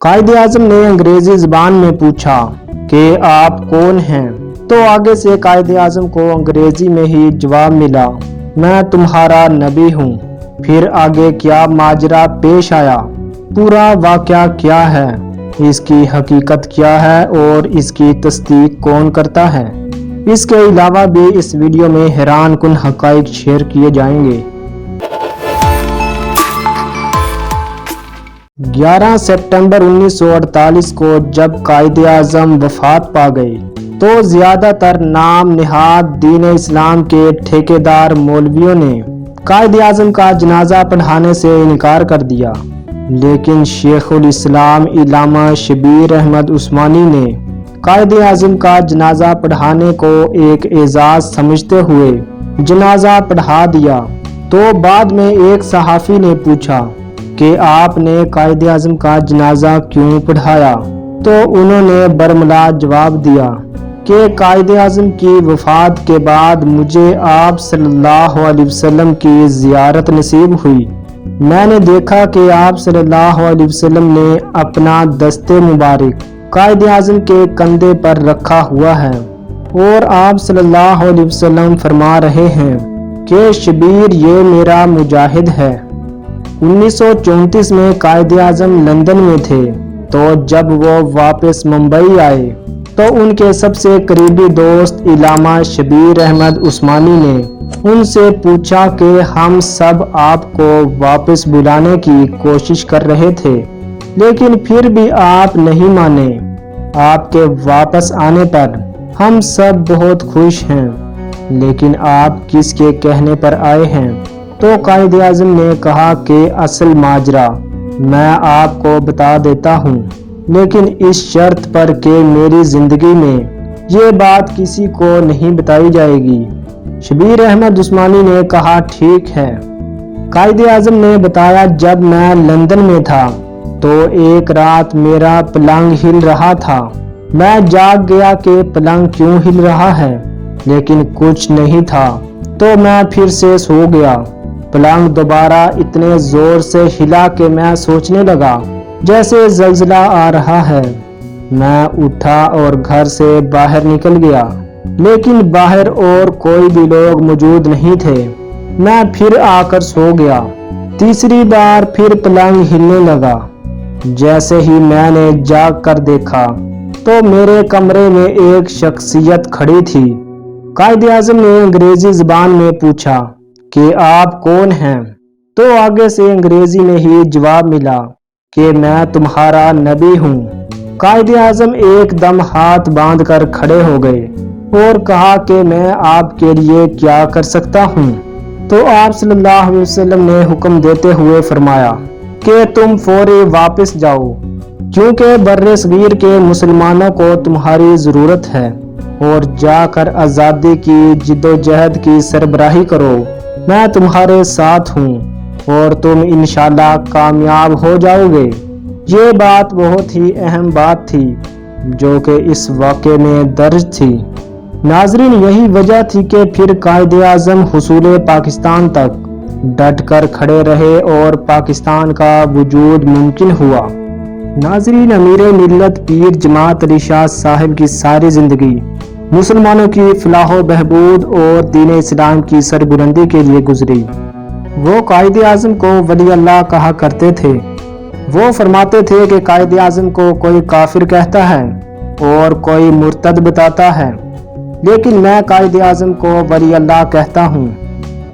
कायदे आजम ने अंग्रेजी जबान में पूछा कि आप कौन हैं, तो आगे से कायदे आजम को अंग्रेजी में ही जवाब मिला, मैं तुम्हारा नबी हूँ। फिर आगे क्या माजरा पेश आया, पूरा वाकया क्या है, इसकी हकीकत क्या है और इसकी तस्दीक कौन करता है, इसके अलावा भी इस वीडियो में हैरान कुन हकाइक शेयर किए जाएंगे। 11 सितंबर 1948 को जब कायदे आजम वफात पा गए तो ज़्यादातर नाम निहाद दीन इस्लाम के ठेकेदार मौलवियों ने कायदे आजम का जनाजा पढ़ाने से इनकार कर दिया, लेकिन शेखुल इस्लाम इल्लामा शबीर अहमद उस्मानी ने कायदे आजम का जनाजा पढ़ाने को एक एजाज समझते हुए जनाजा पढ़ा दिया। तो बाद में एक सहाफ़ी ने पूछा कि आपने कायदे आजम का जनाजा क्यों पढ़ाया, तो उन्होंने बरमला जवाब दिया कि कायदे आजम की वफ़ात के बाद मुझे आप सल्लल्लाहु अलैहि वसल्लम की ज़ियारत नसीब हुई। मैंने देखा कि आप सल्लल्लाहु अलैहि वसल्लम ने अपना दस्ते मुबारक कायदे आजम के कंधे पर रखा हुआ है और आप सल्लल्लाहु अलैहि वसल्लम फरमा रहे हैं कि शबीर ये मेरा मुजाहिद है। 1934 में कायदे आजम लंदन में थे, तो जब वो वापस मुंबई आए तो उनके सबसे करीबी दोस्त इल्लामा शबीर अहमद उस्मानी ने उनसे पूछा कि हम सब आपको वापस बुलाने की कोशिश कर रहे थे, लेकिन फिर भी आप नहीं माने। आपके वापस आने पर हम सब बहुत खुश हैं, लेकिन आप किसके कहने पर आए हैं? तो कायदे आजम ने कहा कि असल माजरा मैं आपको बता देता हूँ, लेकिन इस शर्त पर कि मेरी ज़िंदगी में ये बात किसी को नहीं बताई जाएगी। शबीर अहमद उस्मानी ने कहा ठीक है। कायदे आजम ने बताया, जब मैं लंदन में था तो एक रात मेरा पलंग हिल रहा था। मैं जाग गया कि पलंग क्यों हिल रहा है, लेकिन कुछ नहीं था, तो मैं फिर से सो गया। पलंग दोबारा इतने जोर से हिला कि मैं सोचने लगा जैसे जल्जला आ रहा है। मैं उठा और घर से बाहर निकल गया, लेकिन बाहर और कोई भी लोग मौजूद नहीं थे। मैं फिर आकर सो गया। तीसरी बार फिर पलंग हिलने लगा। जैसे ही मैंने जाग कर देखा तो मेरे कमरे में एक शख्सियत खड़ी थी। कायदे आजम ने अंग्रेजी जबान में पूछा कि आप कौन हैं, तो आगे से अंग्रेजी में ही जवाब मिला कि मैं तुम्हारा नबी हूँ। कायदे आजम एकदम हाथ बांध कर खड़े हो गए और कहा कि मैं आपके लिए क्या कर सकता हूँ। तो आप सल्लल्लाहु अलैहि वसल्लम ने हुक्म देते हुए फरमाया कि तुम फौरी वापस जाओ, क्योंकि बर्रे सगीर के मुसलमानों को तुम्हारी ज़रूरत है, और जाकर आज़ादी की जिद्दोजहद की सरबराही करो। मैं तुम्हारे साथ हूँ और तुम इंशाल्लाह कामयाब हो जाओगे। ये बात बहुत ही अहम बात थी जो कि इस वाक़े में दर्ज थी। नाजरीन, यही वजह थी कि फिर कायदे आज़म हुसूल पाकिस्तान तक डट कर खड़े रहे और पाकिस्तान का वजूद मुमकिन हुआ। नाजरीन, अमीर मिल्लत पीर जमात अली शाह साहिब की सारी ज़िंदगी मुसलमानों की फलाह बहबूद और दीन इस्लाम की सरबुलंदी के लिए गुजरी। वो कायदे आजम को वली अल्लाह कहा करते थे। वो फरमाते थे कि कायदे आजम को कोई काफिर कहता है और कोई मुर्तद बताता है, लेकिन मैं कायदे आजम को वली अल्लाह कहता हूँ।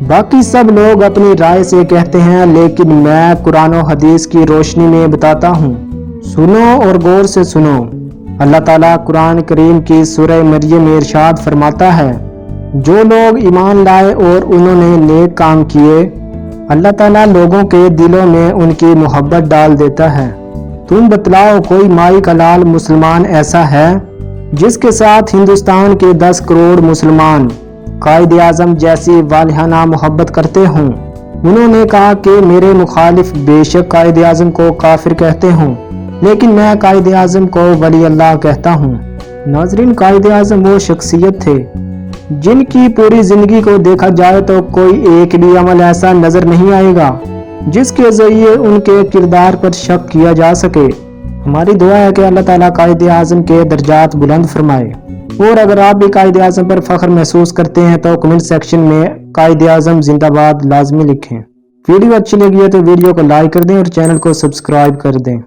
बाकी सब लोग अपनी राय से कहते हैं, लेकिन मैं कुरान और हदीस की रोशनी में बताता हूँ। सुनो और गौर से सुनो। अल्लाह ताला कुरान करीम की सूरह मरियम में इरशाद फरमाता है, जो लोग ईमान लाए और उन्होंने नेक काम किए, अल्लाह ताला लोगों के दिलों में उनकी मोहब्बत डाल देता है। तुम बतलाओ, कोई माई का लाल मुसलमान ऐसा है जिसके साथ हिंदुस्तान के 10 करोड़ मुसलमान कायदे आजम जैसी वालिहाना मोहब्बत करते हों? उन्होंने कहा कि मेरे मुखालिफ बेशक कायदे आजम को काफिर कहते हों, लेकिन मैं कायदे आजम को वली अल्लाह कहता हूँ। नाजरीन, कायदे आजम वो शख्सियत थे जिनकी पूरी जिंदगी को देखा जाए तो कोई एक भी अमल ऐसा नजर नहीं आएगा जिसके जरिए उनके किरदार पर शक किया जा सके। ہماری دعا ہے کہ اللہ تعالیٰ قائد اعظم کے درجات بلند فرمائے۔ اور اگر آپ بھی قائد اعظم پر فخر محسوس کرتے ہیں تو کمنٹ سیکشن میں قائد اعظم زندہ باد لازمی لکھیں۔ ویڈیو اچھی لگی ہے تو ویڈیو کو لائک کر دیں اور چینل کو سبسکرائب کر دیں۔